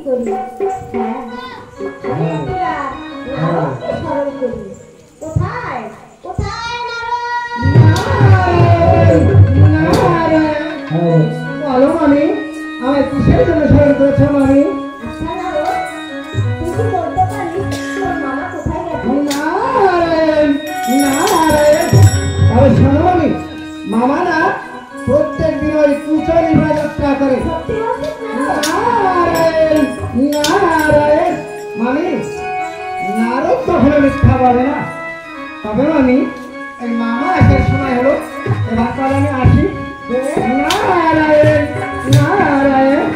করি নারদকে স্মরণ করি। কোথায় কোথায় বলো মামি, আমি কিসের জন্য স্মরণ করেছ মামি? আচ্ছা নারদ, তুই কি বলতে পারিস তোর মামা কোথায় গেছে? নারায়ণ নারায়ণ। তবে শোনো মামি, মামা না প্রত্যেক দিন ওই কুচরি যাত্রা করে। সত্যি বলছিস না? নারায়ণ নারায়ণ। মামি, নারদ কখনো মিথ্যা বলে না। তবে মামি, এই মামা আসার সময় হলো, এবার তাহলে আমি আসি। নারায়ণ নারায়ণ।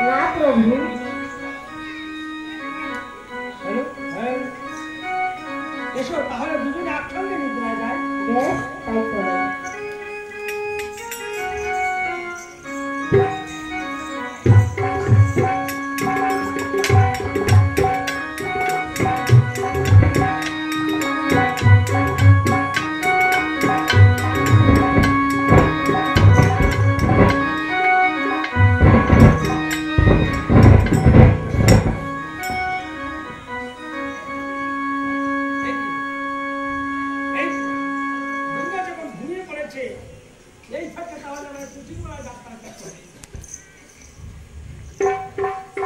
না প্রভু, এসো তাহলে দুজনে একসঙ্গে নিদ্রায় যায়। বেশ তাই করো।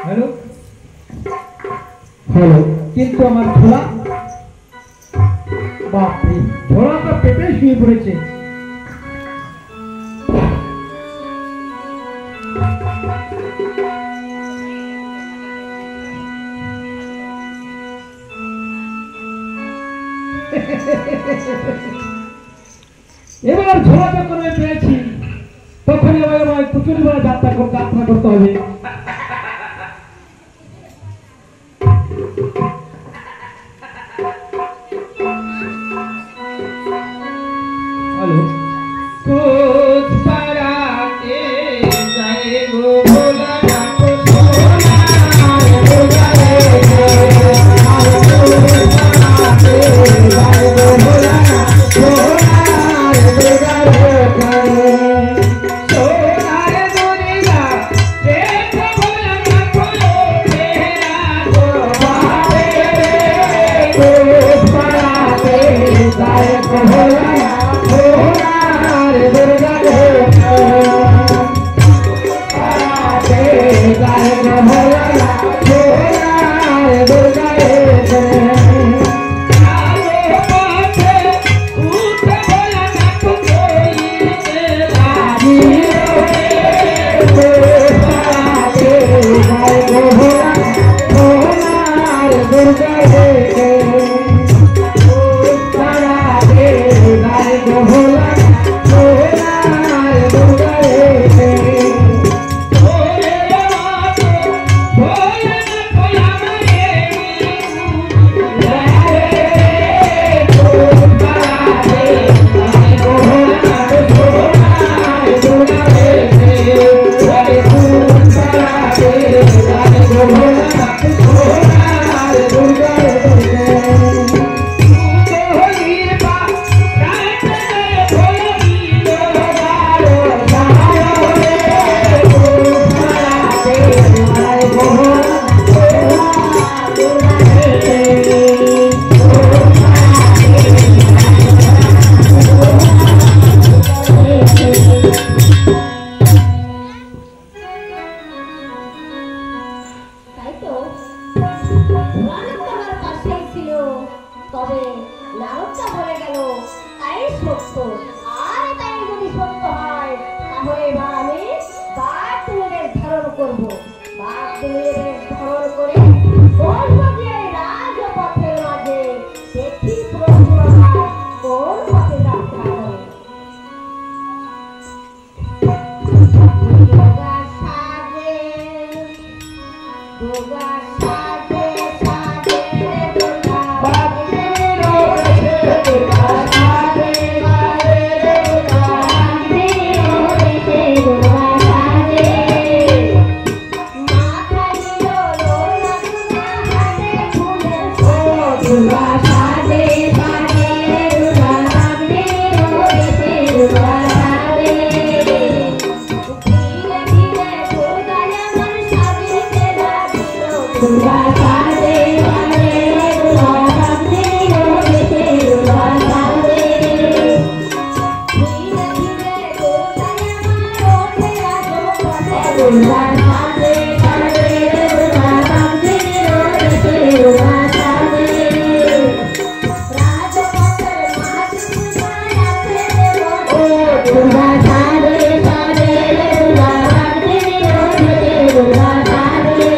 হ্যালো হ্যালো, কিন্তু আমার ঝোলা, বাপরে, ঝোলাটা পেটে শুয়ে পড়েছে। এবার ঝোলা যখন আমি পেয়েছি, তখন আমায় কুচুরি বলে যাত্রা করতে হবে। হ্যালো, কুছ পারাতে যায় গো ভোলা নাথ সোনা ভোলা রে পারাতে যায় গো ভোলা নাথ সোনা ভোলা রে সোনার দুনিয়া দেখো ভোলা নাথ তেরা গো বারে কুছ পারাতে যায় গো ভোলা Bye. दुर्गा साधे साधे दुर्गा भक्ति विनोदिनी दुर्गा साधे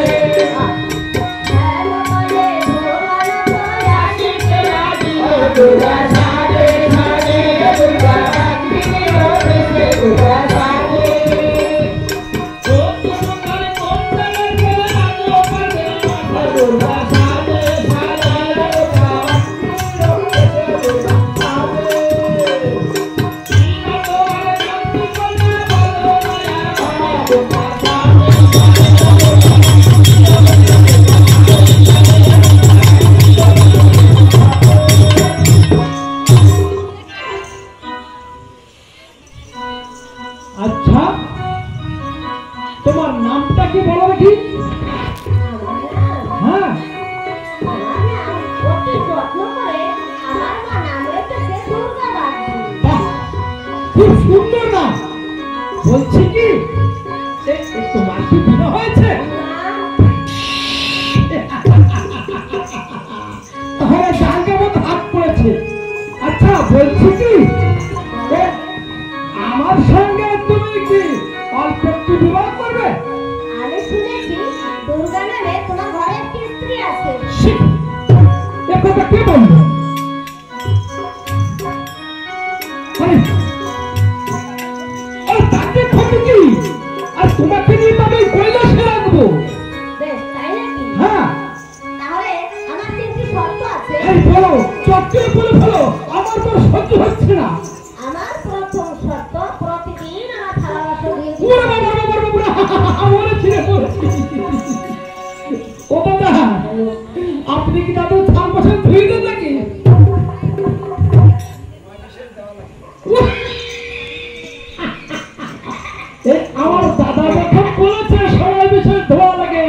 दुर्गा साधे साधे दुर्गा भक्ति विनोदिनी दुर्गा साधे दुर्गा साधे আচ্ছা তোমার নামটা কি বলো দেখি? হ্যাঁ খুব সুন্দর নাম। বলছি কি তোমার কি বিয়ে হয়েছে? তাহলে জায়গা মতো হাত পড়েছে। আচ্ছা বলছি কি আমার সঙ্গে তুমি কি অল্প একটু বিবাহ করবে? আমি শুনেছি দুর্গা নামে তোমার ঘরে একটি স্ত্রী আছে। এ কথা কে বললো? তাকে ক্ষতি কি? আর তোমাকে নিয়ে তবে কৈলাসে রাখবো। বেশ তাই নাকি? হ্যাঁ তাহলে আমার তিনটি শর্ত আছে। এই বলো চটকে বলে ফেলো, আমার তো সহ্য হচ্ছে না। আমার প্রথম শর্ত প্রতিদিন আমার থালা বাসন ধুয়ে দিতে ওরে হবে। বাবা মরেছি রে মরেছি। ও দাদা আপনি কি দাদু থাল বাসন ধুয়ে দেন নাকি? আমার দাদা যখন বলেছে সবাই বিষয় ধোয়া লাগে,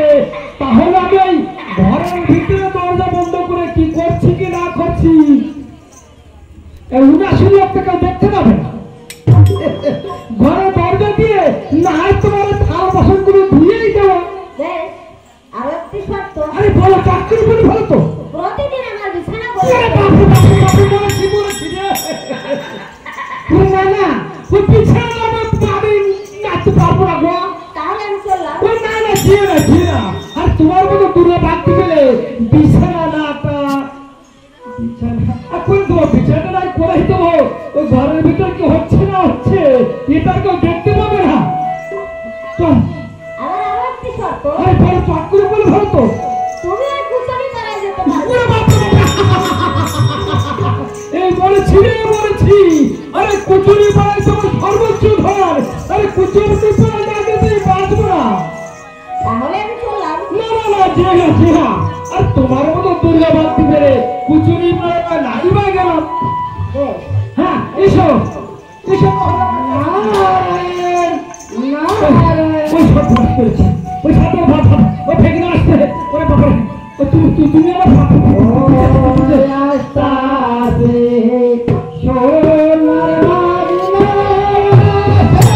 তাহলে আমি ওই ঘরের ভিতরে দরজা বন্ধ করে কি করছি কি না করছি উনাশি লোক থেকে দেখতে পাবে না। ঘরে দরজা দিয়ে না তোমার থাল বাসন করে ধুয়েই দেওয়া। বেশ আর একটি শর্ত আরে বলো চাকরি বলে ভালো তো। প্রতিদিন আমার বিছানা ওরে করে বাপরে বাপরে বাপরে বলেছি বলেছি রে। না না ওই পিছনে আমি পারি নাচতে পারবো না গো। তাহলে আমি চললাম। ওই না না ঝিয়ে না ঝিয়ে না। আর তোমার মতো দূরে বাঁধতে গেলে বিছানা না বিছানা আর করে দেবো, বিছানা নাই করেই দেবো। ওই ঘরের ভিতর কি হচ্ছে না হচ্ছে এটা কেউ দেখতে পাবে না। চল আবার আরো একটি শর্ত আরে বড় চাকরি বলে ভালো তো। তুমি আর কুচনি পাড়ায় যেতে পারবে। ওরে বাপরে এই বলেছি রে বলেছি। আরে কুচুরি পাড়ায় তোমার সর্বোচ্চ ঘর। আরে কুচুরি পাড়ায় না গেলে বাঁচবো না। তাহলে আমি চললাম। না না না যে না যে না। আর তোমার মতো দুর্গা বাঁধতে পেরে কুচুরি পাড়ায় নাই বা গেলাম। বেশ হ্যাঁ এসো এসো। ওই সব ভাত করেছে ওই সাথে ভাত ভাত ওই ফেঁকে না আসতে। ওরে বাপরে তুমি আমার ভাত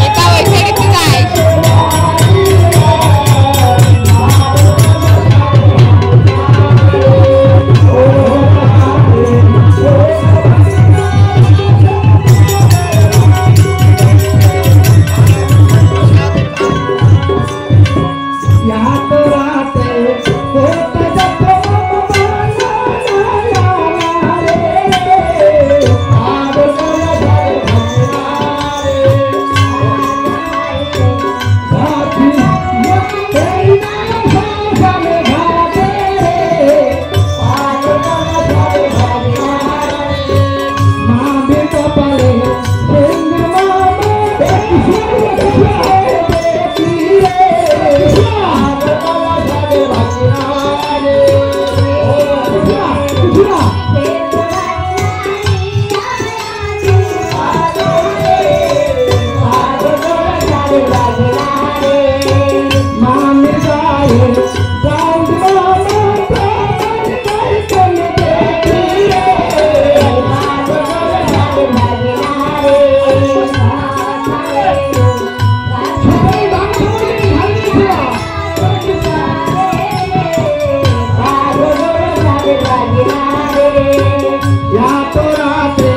এটা ওই থেকে কি যায়? या तो राते